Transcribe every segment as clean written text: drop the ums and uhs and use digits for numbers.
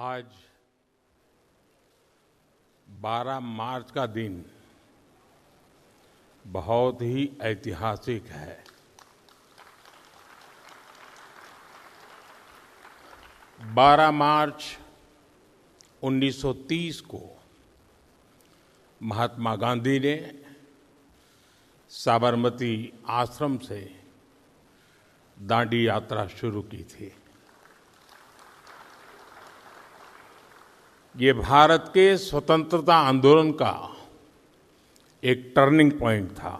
आज 12 मार्च का दिन बहुत ही ऐतिहासिक है। बारह मार्च 1930 को महात्मा गांधी ने साबरमती आश्रम से दांडी यात्रा शुरू की थी। ये भारत के स्वतंत्रता आंदोलन का एक टर्निंग पॉइंट था,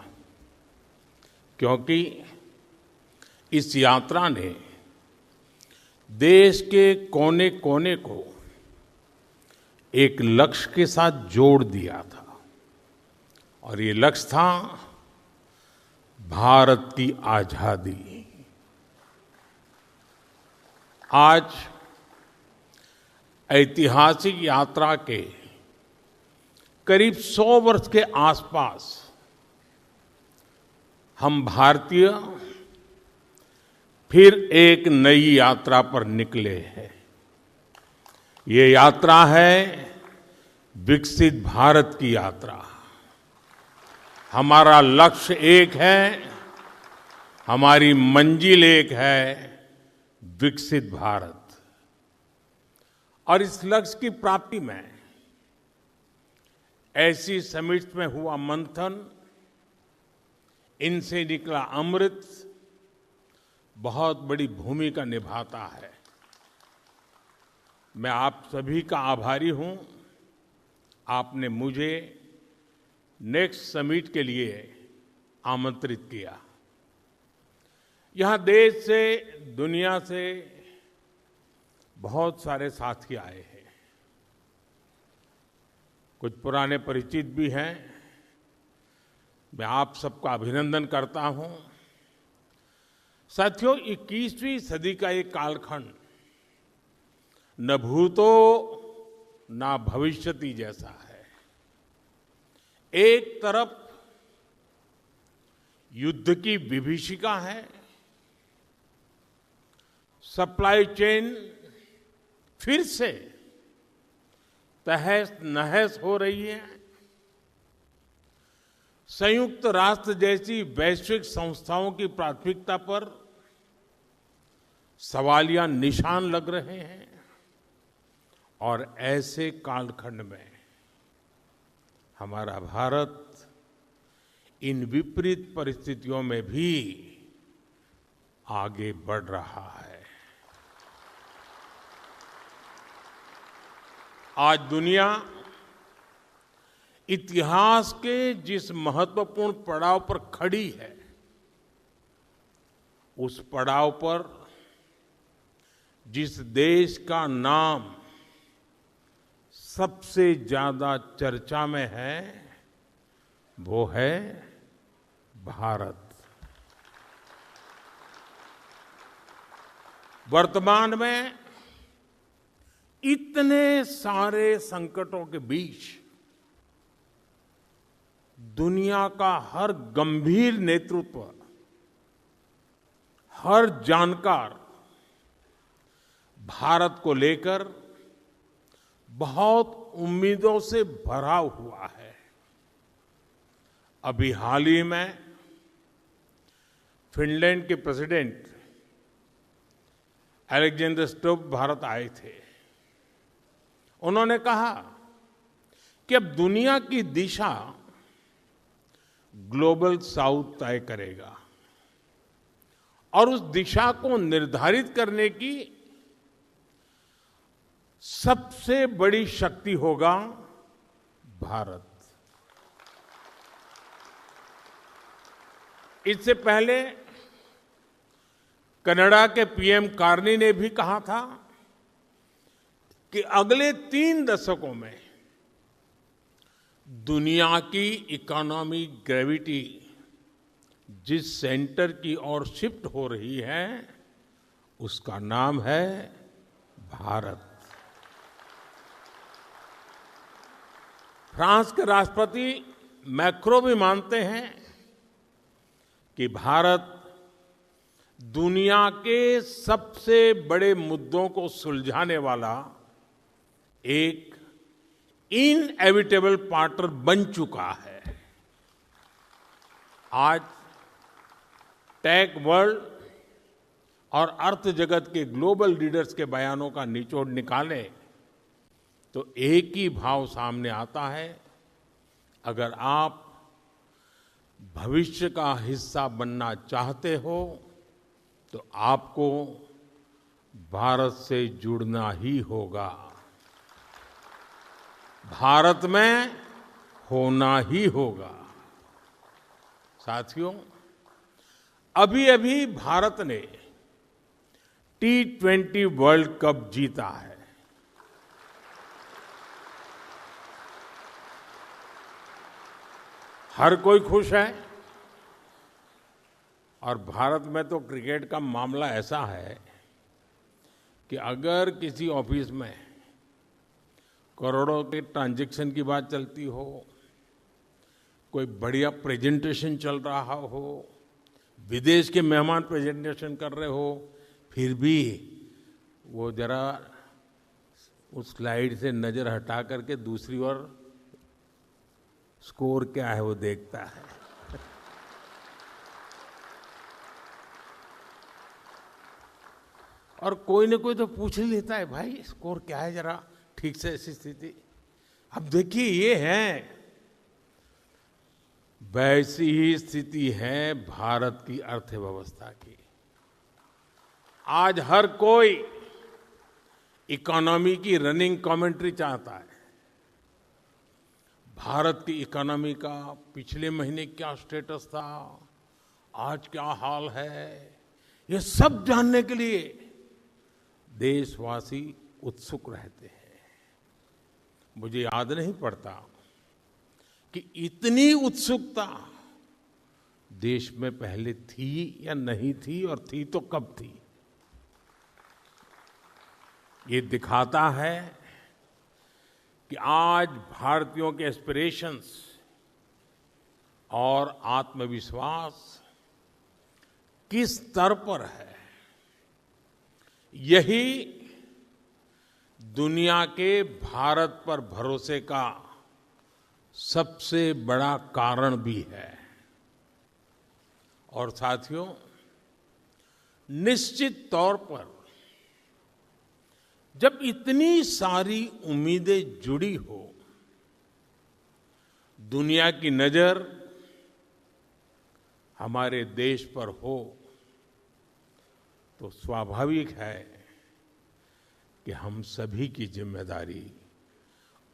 क्योंकि इस यात्रा ने देश के कोने कोने को एक लक्ष्य के साथ जोड़ दिया था, और ये लक्ष्य था भारत की आजादी। आज ऐतिहासिक यात्रा के करीब 100 वर्ष के आसपास हम भारतीय फिर एक नई यात्रा पर निकले हैं। ये यात्रा है विकसित भारत की यात्रा। हमारा लक्ष्य एक है, हमारी मंजिल एक है, विकसित भारत। और इस लक्ष्य की प्राप्ति में ऐसी समिट्स में हुआ मंथन, इनसे निकला अमृत बहुत बड़ी भूमिका निभाता है। मैं आप सभी का आभारी हूं। आपने मुझे नेक्स्ट समिट के लिए आमंत्रित किया। यहां देश से, दुनिया से बहुत सारे साथी आए हैं। कुछ पुराने परिचित भी हैं। मैं आप सबका अभिनंदन करता हूं। साथियों, 21वीं सदी का एक कालखंड न भूतो न भविष्यति जैसा है। एक तरफ युद्ध की विभीषिका है, सप्लाई चेन फिर से तहस नहस हो रही है। संयुक्त राष्ट्र जैसी वैश्विक संस्थाओं की प्राथमिकता पर सवालिया निशान लग रहे हैं, और ऐसे कालखंड में हमारा भारत इन विपरीत परिस्थितियों में भी आगे बढ़ रहा है। आज दुनिया इतिहास के जिस महत्वपूर्ण पड़ाव पर खड़ी है, उस पड़ाव पर जिस देश का नाम सबसे ज्यादा चर्चा में है, वो है भारत। वर्तमान में इतने सारे संकटों के बीच दुनिया का हर गंभीर नेतृत्व, हर जानकार भारत को लेकर बहुत उम्मीदों से भरा हुआ है। अभी हाल ही में फिनलैंड के प्रेसिडेंट अलेक्जेंडर स्टुब भारत आए थे। उन्होंने कहा कि अब दुनिया की दिशा ग्लोबल साउथ तय करेगा, और उस दिशा को निर्धारित करने की सबसे बड़ी शक्ति होगा भारत। इससे पहले कनाडा के पीएम कार्नी ने भी कहा था कि अगले 3 दशकों में दुनिया की इकोनॉमिक ग्रेविटी जिस सेंटर की ओर शिफ्ट हो रही है, उसका नाम है भारत। फ्रांस के राष्ट्रपति मैक्रो भी मानते हैं कि भारत दुनिया के सबसे बड़े मुद्दों को सुलझाने वाला एक इनएविटेबल पार्टनर बन चुका है। आज टेक वर्ल्ड और अर्थ जगत के ग्लोबल लीडर्स के बयानों का निचोड़ निकालें तो एक ही भाव सामने आता है, अगर आप भविष्य का हिस्सा बनना चाहते हो तो आपको भारत से जुड़ना ही होगा, भारत में होना ही होगा। साथियों, अभी-अभी भारत ने T20 वर्ल्ड कप जीता है। हर कोई खुश है और भारत में तो क्रिकेट का मामला ऐसा है कि अगर किसी ऑफिस में करोड़ों के ट्रांजैक्शन की बात चलती हो, कोई बढ़िया प्रेजेंटेशन चल रहा हो, विदेश के मेहमान प्रेजेंटेशन कर रहे हो, फिर भी वो जरा उस स्लाइड से नजर हटा करके दूसरी ओर स्कोर क्या है वो देखता है। और कोई न कोई तो पूछ ही लेता है, भाई स्कोर क्या है, जरा ठीक से ऐसी स्थिति। अब देखिए, ये है, वैसी ही स्थिति है भारत की अर्थव्यवस्था की। आज हर कोई इकोनॉमी की रनिंग कमेंट्री चाहता है। भारत की इकोनॉमी का पिछले महीने क्या स्टेटस था, आज क्या हाल है, ये सब जानने के लिए देशवासी उत्सुक रहते हैं। मुझे याद नहीं पड़ता कि इतनी उत्सुकता देश में पहले थी या नहीं थी, और थी तो कब थी। ये दिखाता है कि आज भारतीयों के एस्पिरेशंस और आत्मविश्वास किस स्तर पर है। यही दुनिया के भारत पर भरोसे का सबसे बड़ा कारण भी है। और साथियों, निश्चित तौर पर जब इतनी सारी उम्मीदें जुड़ी हो, दुनिया की नजर हमारे देश पर हो, तो स्वाभाविक है कि हम सभी की जिम्मेदारी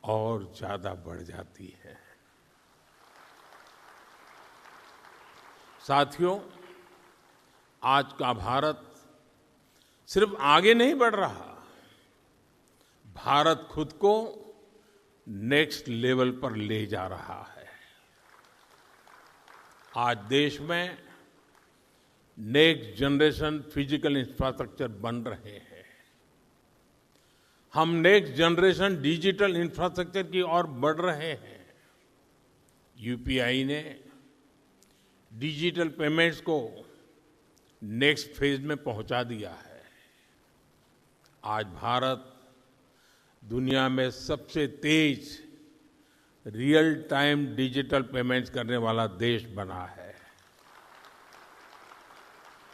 और ज्यादा बढ़ जाती है। साथियों, आज का भारत सिर्फ आगे नहीं बढ़ रहा, भारत खुद को नेक्स्ट लेवल पर ले जा रहा है। आज देश में नेक्स्ट जनरेशन फिजिकल इंफ्रास्ट्रक्चर बन रहे हैं। हम नेक्स्ट जनरेशन डिजिटल इंफ्रास्ट्रक्चर की ओर बढ़ रहे हैं। यूपीआई ने डिजिटल पेमेंट्स को नेक्स्ट फेज में पहुंचा दिया है। आज भारत दुनिया में सबसे तेज रियल टाइम डिजिटल पेमेंट्स करने वाला देश बना है।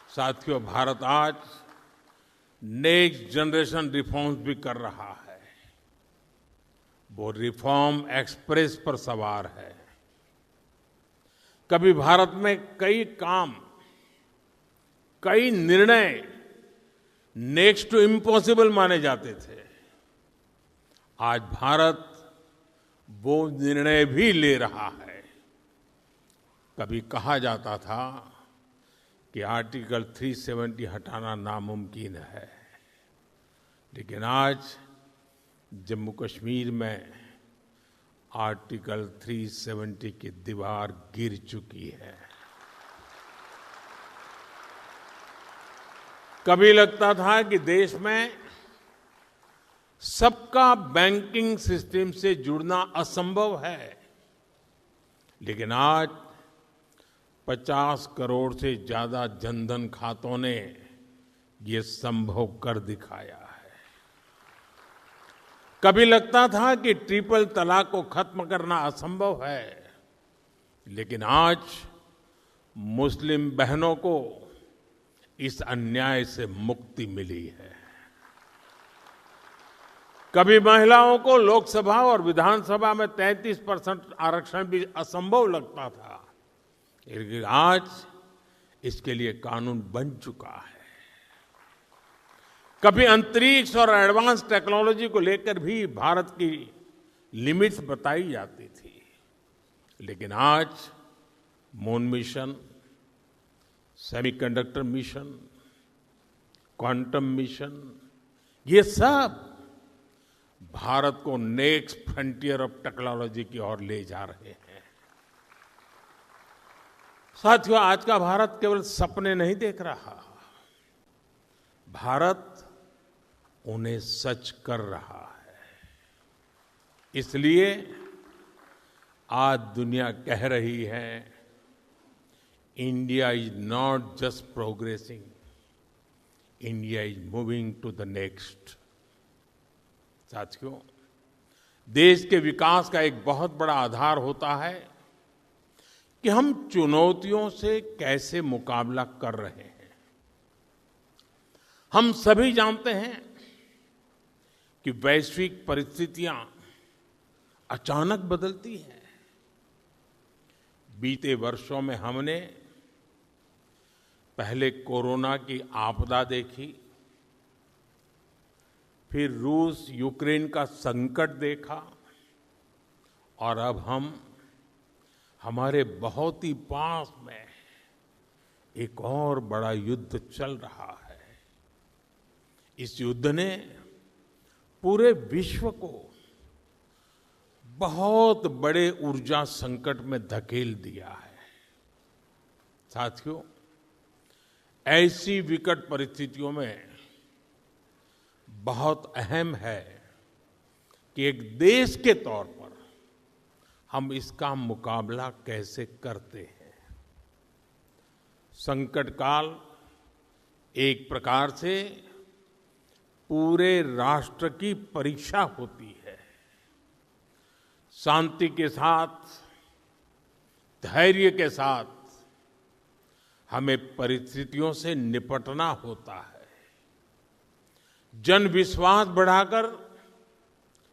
साथियों, भारत आज नेक्स्ट जनरेशन रिफॉर्म्स भी कर रहा है। वो रिफॉर्म एक्सप्रेस पर सवार है। कभी भारत में कई काम, कई निर्णय नेक्स्ट टू इम्पॉसिबल माने जाते थे। आज भारत वो निर्णय भी ले रहा है। कभी कहा जाता था कि आर्टिकल 370 हटाना नामुमकिन है, लेकिन आज जम्मू कश्मीर में आर्टिकल 370 की दीवार गिर चुकी है। कभी लगता था कि देश में सबका बैंकिंग सिस्टम से जुड़ना असंभव है, लेकिन आज 50 करोड़ से ज्यादा जनधन खातों ने ये संभव कर दिखाया है। कभी लगता था कि ट्रिपल तलाक को खत्म करना असंभव है, लेकिन आज मुस्लिम बहनों को इस अन्याय से मुक्ति मिली है। कभी महिलाओं को लोकसभा और विधानसभा में 33% आरक्षण भी असंभव लगता था, लेकिन आज इसके लिए कानून बन चुका है। कभी अंतरिक्ष और एडवांस टेक्नोलॉजी को लेकर भी भारत की लिमिट्स बताई जाती थी, लेकिन आज moon mission, semiconductor mission, quantum mission, ये सब भारत को नेक्स्ट फ्रंटियर ऑफ टेक्नोलॉजी की ओर ले जा रहे हैं। साथियों, आज का भारत केवल सपने नहीं देख रहा, भारत उन्हें सच कर रहा है। इसलिए आज दुनिया कह रही है, India is not just progressing, India is moving to the next. साथियों, देश के विकास का एक बहुत बड़ा आधार होता है कि हम चुनौतियों से कैसे मुकाबला कर रहे हैं। हम सभी जानते हैं कि वैश्विक परिस्थितियां अचानक बदलती हैं। बीते वर्षों में हमने पहले कोरोना की आपदा देखी, फिर रूस यूक्रेन का संकट देखा, और अब हम हमारे बहुत ही पास में एक और बड़ा युद्ध चल रहा है। इस युद्ध ने पूरे विश्व को बहुत बड़े ऊर्जा संकट में धकेल दिया है। साथियों, ऐसी विकट परिस्थितियों में बहुत अहम है कि एक देश के तौर पर हम इसका मुकाबला कैसे करते हैं। संकट काल एक प्रकार से पूरे राष्ट्र की परीक्षा होती है। शांति के साथ, धैर्य के साथ हमें परिस्थितियों से निपटना होता है। जन विश्वास बढ़ाकर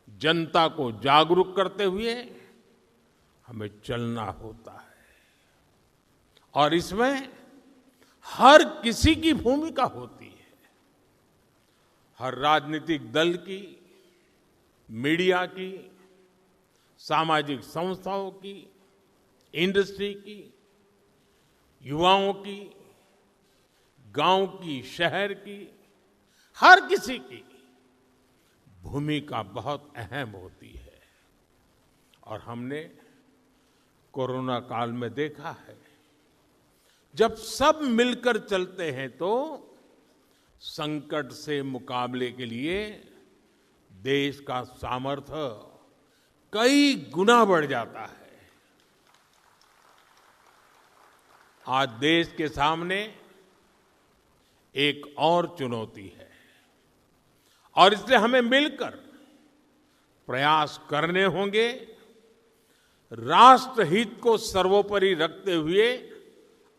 जनता को जागरूक करते हुए हमें चलना होता है, और इसमें हर किसी की भूमिका होती है। हर राजनीतिक दल की, मीडिया की, सामाजिक संस्थाओं की, इंडस्ट्री की, युवाओं की, गांव की, शहर की, हर किसी की भूमिका बहुत अहम होती है। और हमने कोरोना काल में देखा है, जब सब मिलकर चलते हैं तो संकट से मुकाबले के लिए देश का सामर्थ्य कई गुना बढ़ जाता है। आज देश के सामने एक और चुनौती है, और इसलिए हमें मिलकर प्रयास करने होंगे, राष्ट्रहित को सर्वोपरि रखते हुए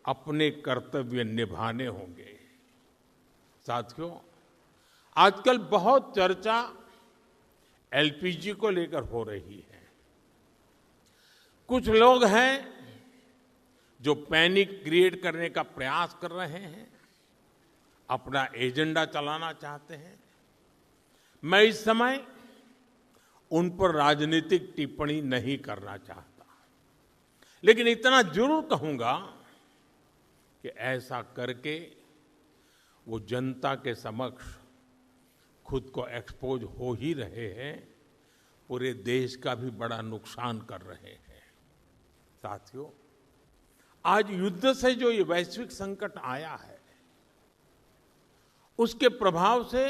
अपने कर्तव्य निभाने होंगे। साथियों, आजकल बहुत चर्चा एलपीजी को लेकर हो रही है। कुछ लोग हैं जो पैनिक क्रिएट करने का प्रयास कर रहे हैं, अपना एजेंडा चलाना चाहते हैं। मैं इस समय उन पर राजनीतिक टिप्पणी नहीं करना चाहता, लेकिन इतना जरूर कहूंगा कि ऐसा करके वो जनता के समक्ष खुद को एक्सपोज हो ही रहे हैं, पूरे देश का भी बड़ा नुकसान कर रहे हैं। साथियों, आज युद्ध से जो ये वैश्विक संकट आया है, उसके प्रभाव से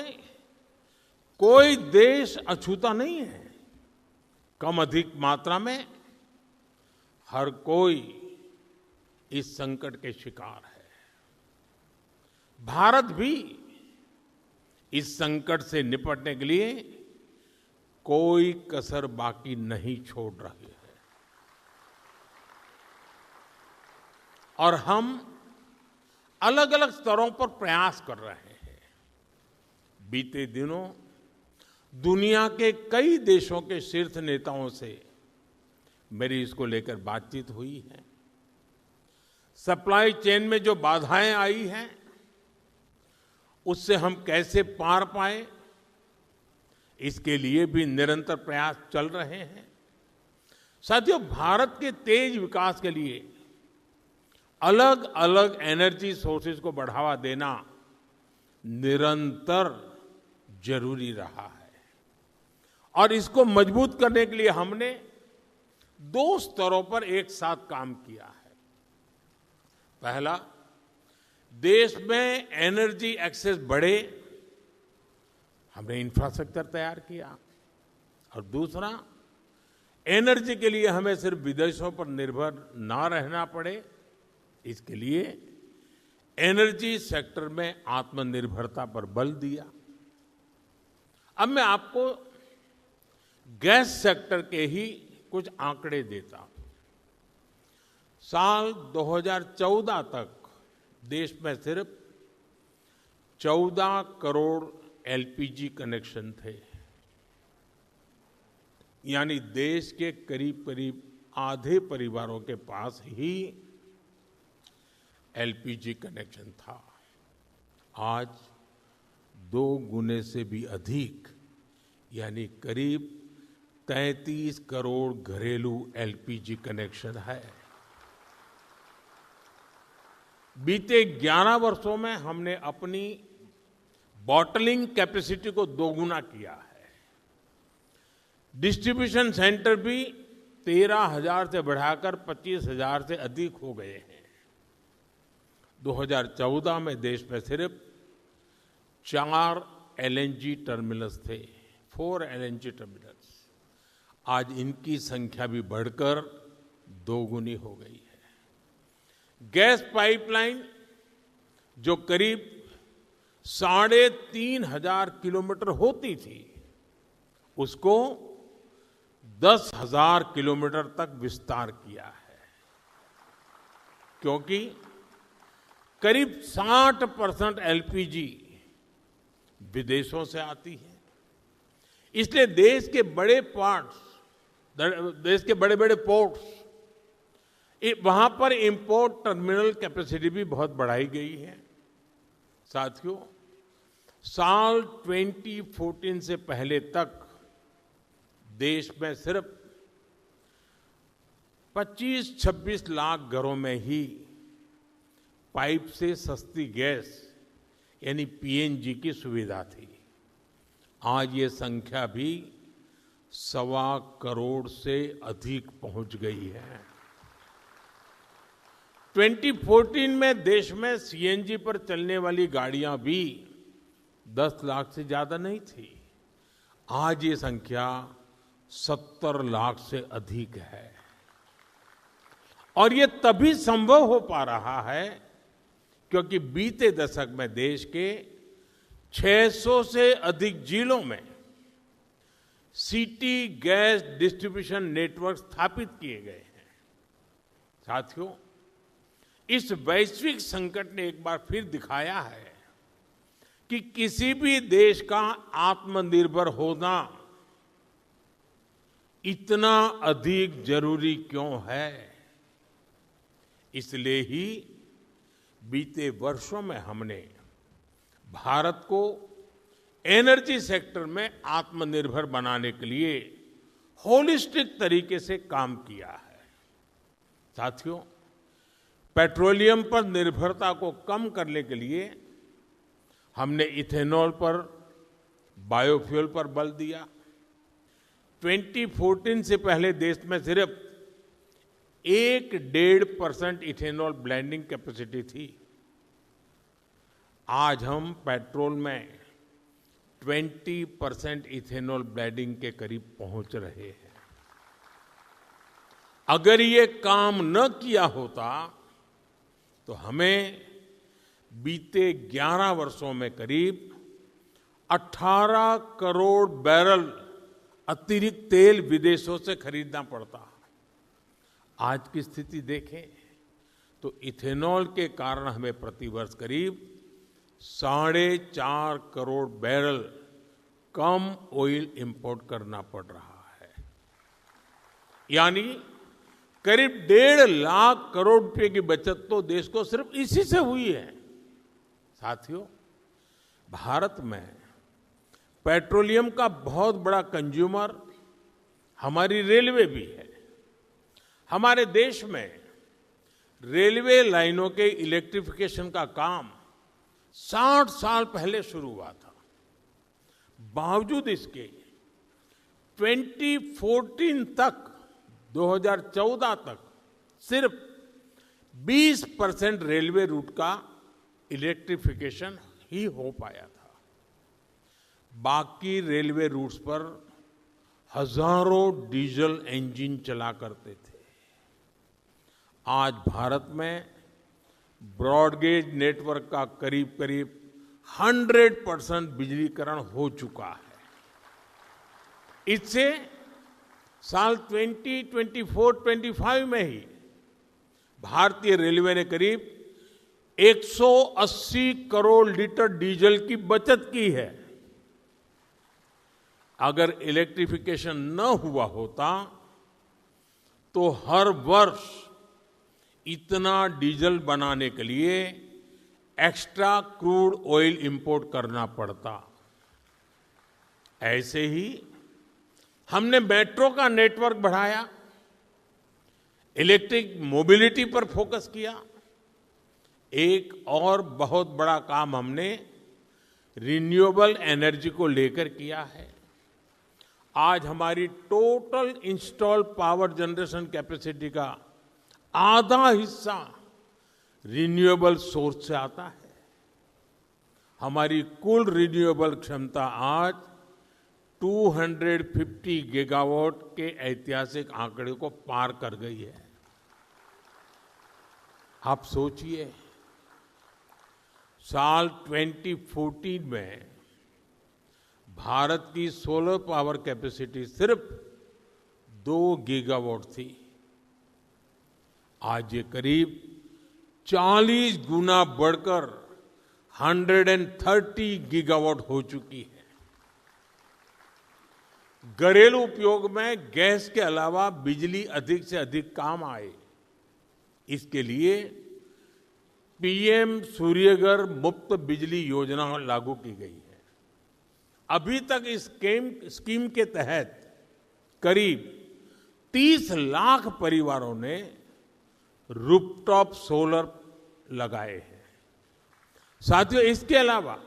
कोई देश अछूता नहीं है। कम अधिक मात्रा में हर कोई इस संकट के शिकार है। भारत भी इस संकट से निपटने के लिए कोई कसर बाकी नहीं छोड़ रही है। और हम अलग अलग स्तरों पर प्रयास कर रहे हैं। बीते दिनों दुनिया के कई देशों के शीर्ष नेताओं से मेरी इसको लेकर बातचीत हुई है। सप्लाई चेन में जो बाधाएं आई हैं, उससे हम कैसे पार पाएं, इसके लिए भी निरंतर प्रयास चल रहे हैं। साथियों, भारत के तेज विकास के लिए अलग अलग एनर्जी सोर्सेज को बढ़ावा देना निरंतर जरूरी रहा है। और इसको मजबूत करने के लिए हमने 2 स्तरों पर एक साथ काम किया है। पहला, देश में एनर्जी एक्सेस बढ़े, हमने इंफ्रास्ट्रक्चर तैयार किया। और दूसरा, एनर्जी के लिए हमें सिर्फ विदेशों पर निर्भर ना रहना पड़े, इसके लिए एनर्जी सेक्टर में आत्मनिर्भरता पर बल दिया। अब मैं आपको गैस सेक्टर के ही कुछ आंकड़े देता हूं। साल 2014 तक देश में सिर्फ 14 करोड़ एलपीजी कनेक्शन थे, यानी देश के करीब करीब आधे परिवारों के पास ही एलपीजी कनेक्शन था। आज 2 गुने से भी अधिक, यानी करीब 33 करोड़ घरेलू एलपीजी कनेक्शन है। बीते 11 वर्षों में हमने अपनी बॉटलिंग कैपेसिटी को 2 गुना किया है। डिस्ट्रीब्यूशन सेंटर भी 13,000 से बढ़ाकर 25,000 से अधिक हो गए हैं। 2014 में देश में सिर्फ 4 एलएनजी टर्मिनल्स थे, 4 एलएनजी टर्मिनल्स। आज इनकी संख्या भी बढ़कर 2 गुनी हो गई है। गैस पाइपलाइन जो करीब 3,500 किलोमीटर होती थी, उसको 10,000 किलोमीटर तक विस्तार किया है, क्योंकि करीब 60% एलपीजी विदेशों से आती है। इसलिए देश के बड़े बड़े पोर्ट्स, वहां पर इंपोर्ट टर्मिनल कैपेसिटी भी बहुत बढ़ाई गई है। साथियों, साल 2014 से पहले तक देश में सिर्फ 25-26 लाख घरों में ही पाइप से सस्ती गैस यानी पीएनजी की सुविधा थी। आज ये संख्या भी 1.25 करोड़ से अधिक पहुंच गई है। 2014 में देश में सीएनजी पर चलने वाली गाड़ियां भी 10 लाख से ज्यादा नहीं थी। आज ये संख्या 70 लाख से अधिक है। और ये तभी संभव हो पा रहा है क्योंकि बीते दशक में देश के 600 से अधिक जिलों में सिटी गैस डिस्ट्रीब्यूशन नेटवर्क स्थापित किए गए हैं। साथियों, इस वैश्विक संकट ने एक बार फिर दिखाया है कि किसी भी देश का आत्मनिर्भर होना इतना अधिक जरूरी क्यों है। इसलिए ही बीते वर्षों में हमने भारत को एनर्जी सेक्टर में आत्मनिर्भर बनाने के लिए होलिस्टिक तरीके से काम किया है। साथियों, पेट्रोलियम पर निर्भरता को कम करने के लिए हमने इथेनॉल पर, बायोफ्यूल पर बल दिया। 2014 से पहले देश में सिर्फ 1-1.5% इथेनॉल ब्लेंडिंग कैपेसिटी थी। आज हम पेट्रोल में 20% इथेनॉल ब्लेंडिंग के करीब पहुंच रहे हैं। अगर ये काम न किया होता तो हमें बीते 11 वर्षों में करीब 18 करोड़ बैरल अतिरिक्त तेल विदेशों से खरीदना पड़ता। आज की स्थिति देखें तो इथेनॉल के कारण हमें प्रतिवर्ष करीब 4.5 करोड़ बैरल कम ऑयल इंपोर्ट करना पड़ रहा है। यानी करीब 1.5 लाख करोड़ रुपए की बचत तो देश को सिर्फ इसी से हुई है। साथियों, भारत में पेट्रोलियम का बहुत बड़ा कंज्यूमर हमारी रेलवे भी है। हमारे देश में रेलवे लाइनों के इलेक्ट्रिफिकेशन का काम 60 साल पहले शुरू हुआ था। बावजूद इसके 2014 तक 2014 तक सिर्फ 20% रेलवे रूट का इलेक्ट्रिफिकेशन ही हो पाया था। बाकी रेलवे रूट्स पर हजारों डीजल इंजन चला करते थे। आज भारत में ब्रॉडगेज नेटवर्क का करीब करीब 100% बिजलीकरण हो चुका है। इससे साल 2024-25 में ही भारतीय रेलवे ने करीब 180 करोड़ लीटर डीजल की बचत की है। अगर इलेक्ट्रिफिकेशन न हुआ होता तो हर वर्ष इतना डीजल बनाने के लिए एक्स्ट्रा क्रूड ऑयल इंपोर्ट करना पड़ता। ऐसे ही हमने मेट्रो का नेटवर्क बढ़ाया, इलेक्ट्रिक मोबिलिटी पर फोकस किया। एक और बहुत बड़ा काम हमने रिन्यूएबल एनर्जी को लेकर किया है। आज हमारी total installed power generation capacity का आधा हिस्सा रिन्यूएबल सोर्स से आता है। हमारी कुल रिन्यूएबल क्षमता आज 250 गीगावाट के ऐतिहासिक आंकड़े को पार कर गई है। आप सोचिए, साल 2014 में भारत की सोलर पावर कैपेसिटी सिर्फ 2 गीगावाट थी। आज ये करीब 40 गुना बढ़कर 130 गीगावाट हो चुकी है। घरेलू उपयोग में गैस के अलावा बिजली अधिक से अधिक काम आए, इसके लिए पीएम सूर्यघर मुफ्त बिजली योजना लागू की गई है। अभी तक इस स्कीम के तहत करीब 30 लाख परिवारों ने रूफटॉप सोलर लगाए हैं। साथियों, इसके अलावा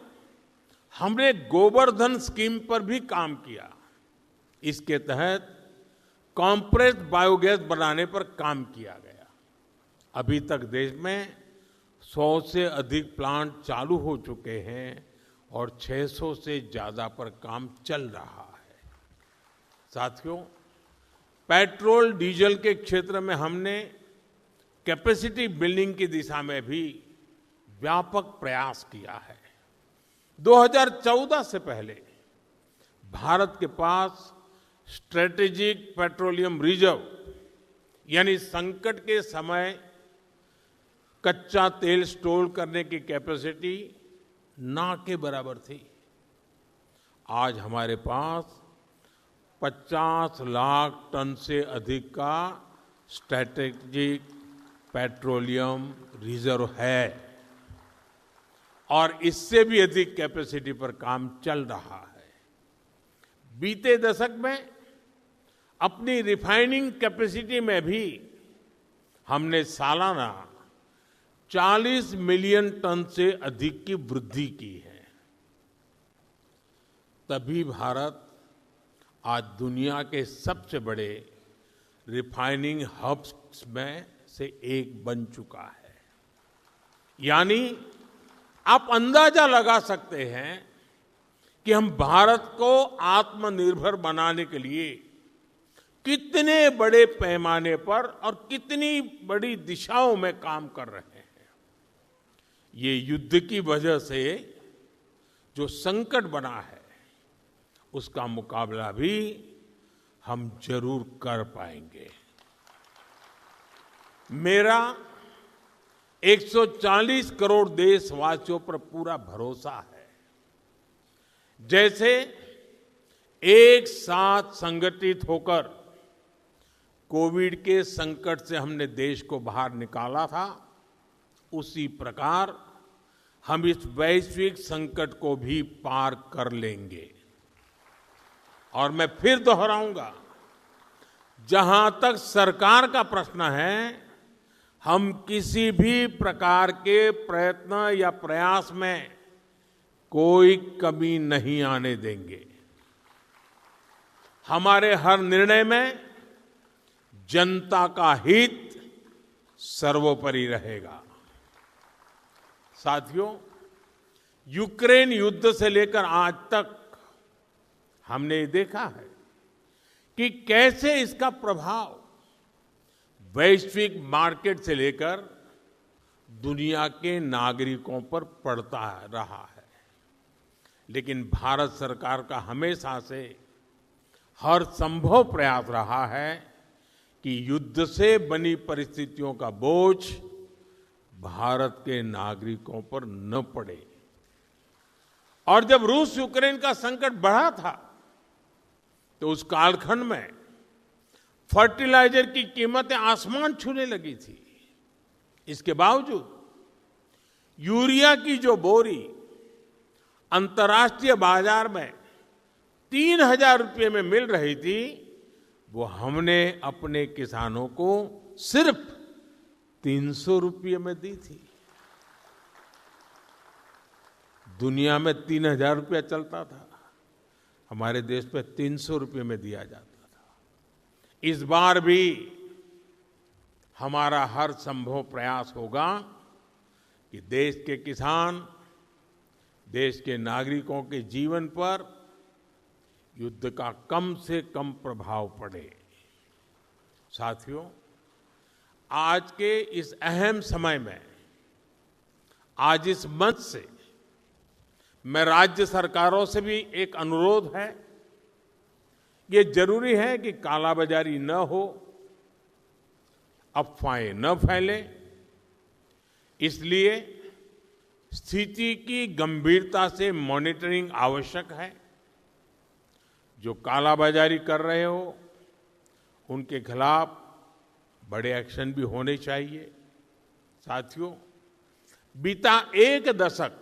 हमने गोवर्धन स्कीम पर भी काम किया। इसके तहत कॉम्प्रेस्ड बायोगैस बनाने पर काम किया गया। अभी तक देश में 100 से अधिक प्लांट चालू हो चुके हैं और 600 से ज्यादा पर काम चल रहा है। साथियों, पेट्रोल डीजल के क्षेत्र में हमने कैपेसिटी बिल्डिंग की दिशा में भी व्यापक प्रयास किया है। 2014 से पहले भारत के पास स्ट्रेटेजिक पेट्रोलियम रिजर्व यानी संकट के समय कच्चा तेल स्टोर करने की कैपेसिटी ना के बराबर थी। आज हमारे पास 50 लाख टन से अधिक का स्ट्रेटेजिक पेट्रोलियम रिजर्व है और इससे भी अधिक कैपेसिटी पर काम चल रहा है। बीते दशक में अपनी रिफाइनिंग कैपेसिटी में भी हमने सालाना 40 मिलियन टन से अधिक की वृद्धि की है। तभी भारत आज दुनिया के सबसे बड़े रिफाइनिंग हब्स में से एक बन चुका है। यानी आप अंदाजा लगा सकते हैं कि हम भारत को आत्मनिर्भर बनाने के लिए कितने बड़े पैमाने पर और कितनी बड़ी दिशाओं में काम कर रहे हैं। ये युद्ध की वजह से जो संकट बना है, उसका मुकाबला भी हम जरूर कर पाएंगे। मेरा 140 करोड़ देशवासियों पर पूरा भरोसा है। जैसे एक साथ संगठित होकर कोविड के संकट से हमने देश को बाहर निकाला था, उसी प्रकार हम इस वैश्विक संकट को भी पार कर लेंगे। और मैं फिर दोहराऊंगा, जहां तक सरकार का प्रश्न है, हम किसी भी प्रकार के प्रयत्न या प्रयास में कोई कमी नहीं आने देंगे। हमारे हर निर्णय में जनता का हित सर्वोपरि रहेगा। साथियों, यूक्रेन युद्ध से लेकर आज तक हमने देखा है कि कैसे इसका प्रभाव वैश्विक मार्केट से लेकर दुनिया के नागरिकों पर पड़ता रहा है। लेकिन भारत सरकार का हमेशा से हर संभव प्रयास रहा है कि युद्ध से बनी परिस्थितियों का बोझ भारत के नागरिकों पर न पड़े। और जब रूस यूक्रेन का संकट बढ़ा था, तो उस कालखंड में फर्टिलाइजर की कीमतें आसमान छूने लगी थी। इसके बावजूद यूरिया की जो बोरी अंतर्राष्ट्रीय बाजार में 3,000 रुपये में मिल रही थी, वो हमने अपने किसानों को सिर्फ 300 रुपये में दी थी। दुनिया में 3,000 रुपया चलता था, हमारे देश में 300 रुपये में दिया जाता था। इस बार भी हमारा हर संभव प्रयास होगा कि देश के किसान, देश के नागरिकों के जीवन पर युद्ध का कम से कम प्रभाव पड़े। साथियों, आज के इस अहम समय में, आज इस मंच से मैं राज्य सरकारों से भी एक अनुरोध है। ये जरूरी है कि कालाबाजारी न हो, अफवाहें न फैलें। इसलिए स्थिति की गंभीरता से मॉनिटरिंग आवश्यक है। जो कालाबाजारी कर रहे हो, उनके खिलाफ बड़े एक्शन भी होने चाहिए। साथियों, बीता एक दशक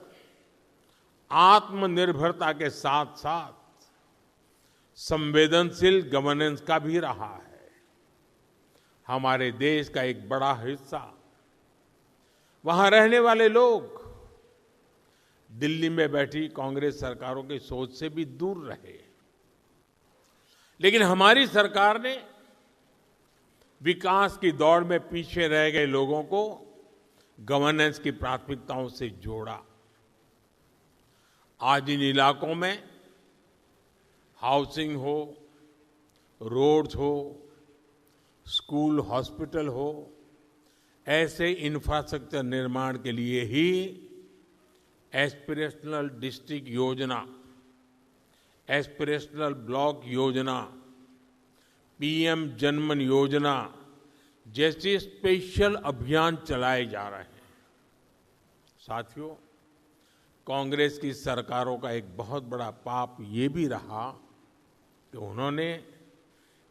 आत्मनिर्भरता के साथ साथ संवेदनशील गवर्नेंस का भी रहा है। हमारे देश का एक बड़ा हिस्सा, वहां रहने वाले लोग दिल्ली में बैठी कांग्रेस सरकारों की सोच से भी दूर रहे। लेकिन हमारी सरकार ने विकास की दौड़ में पीछे रह गए लोगों को गवर्नेंस की प्राथमिकताओं से जोड़ा। आज इन इलाकों में हाउसिंग हो, रोड्स हो, स्कूल, हॉस्पिटल हो, ऐसे इंफ्रास्ट्रक्चर निर्माण के लिए ही एस्पिरेशनल डिस्ट्रिक्ट योजना, एस्पिरेशनल ब्लॉक योजना, पीएम जनमन योजना जैसे स्पेशल अभियान चलाए जा रहे हैं। साथियों, कांग्रेस की सरकारों का एक बहुत बड़ा पाप ये भी रहा कि उन्होंने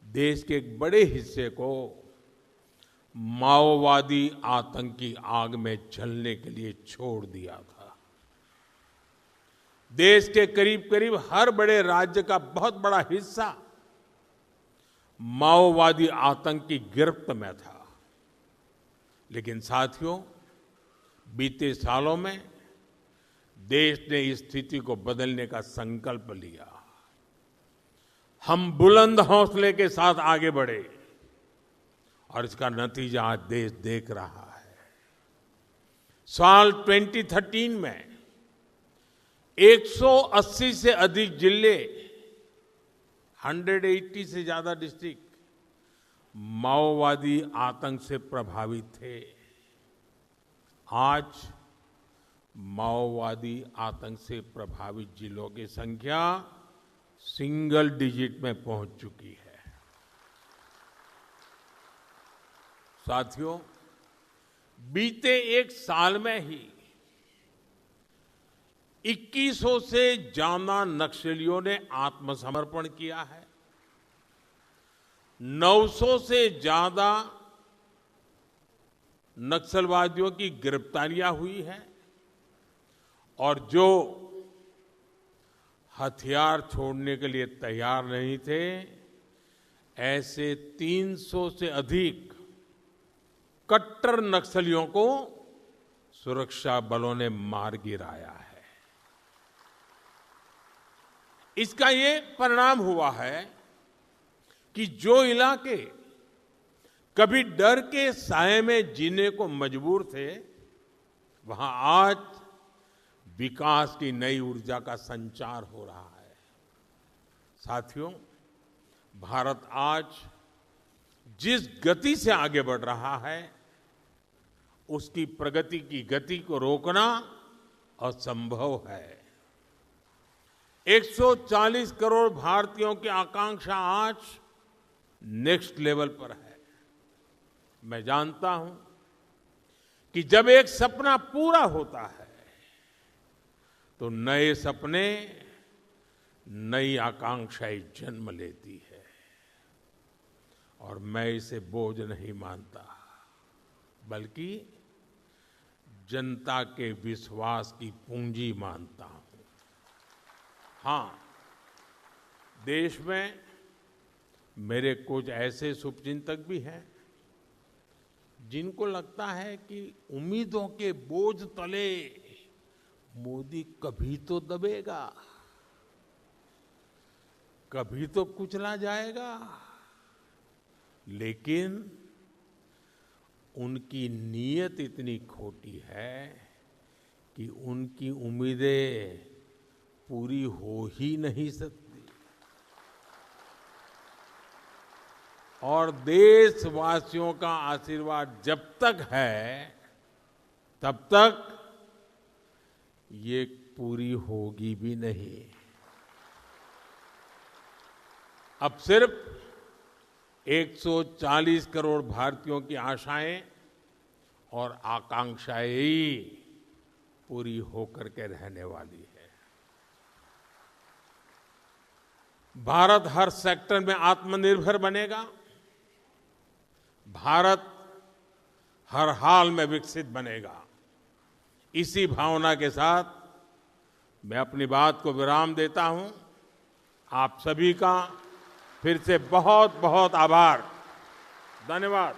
देश के एक बड़े हिस्से को माओवादी आतंकी आग में जलने के लिए छोड़ दिया था। देश के करीब करीब हर बड़े राज्य का बहुत बड़ा हिस्सा माओवादी आतंक की गिरफ्त में था। लेकिन साथियों, बीते सालों में देश ने इस स्थिति को बदलने का संकल्प लिया। हम बुलंद हौसले के साथ आगे बढ़े और इसका नतीजा आज देश देख रहा है। साल 2013 में 180 से अधिक जिले, 180 से ज्यादा डिस्ट्रिक्ट माओवादी आतंक से प्रभावित थे। आज माओवादी आतंक से प्रभावित जिलों की संख्या सिंगल डिजिट में पहुंच चुकी है। साथियों, बीते एक साल में ही 2100 से ज्यादा नक्सलियों ने आत्मसमर्पण किया है। 900 से ज्यादा नक्सलवादियों की गिरफ्तारियां हुई हैं और जो हथियार छोड़ने के लिए तैयार नहीं थे, ऐसे 300 से अधिक कट्टर नक्सलियों को सुरक्षा बलों ने मार गिराया है। इसका ये परिणाम हुआ है कि जो इलाके कभी डर के साए में जीने को मजबूर थे, वहां आज विकास की नई ऊर्जा का संचार हो रहा है। साथियों, भारत आज जिस गति से आगे बढ़ रहा है, उसकी प्रगति की गति को रोकना असंभव है। 140 करोड़ भारतीयों की आकांक्षा आज नेक्स्ट लेवल पर है। मैं जानता हूं कि जब एक सपना पूरा होता है तो नए सपने, नई आकांक्षाएं जन्म लेती है और मैं इसे बोझ नहीं मानता, बल्कि जनता के विश्वास की पूंजी मानता हूं। हाँ, देश में मेरे कुछ ऐसे शुभचिंतक भी हैं जिनको लगता है कि उम्मीदों के बोझ तले मोदी कभी तो दबेगा, कभी तो कुचला जाएगा, लेकिन उनकी नीयत इतनी खोटी है कि उनकी उम्मीदें पूरी हो ही नहीं सकती। और देशवासियों का आशीर्वाद जब तक है, तब तक ये पूरी होगी भी नहीं। अब सिर्फ 140 करोड़ भारतीयों की आशाएं और आकांक्षाएं ही पूरी होकर के रहने वाली है। भारत हर सेक्टर में आत्मनिर्भर बनेगा। भारत हर हाल में विकसित बनेगा। इसी भावना के साथ मैं अपनी बात को विराम देता हूं। आप सभी का फिर से बहुत बहुत आभार। धन्यवाद।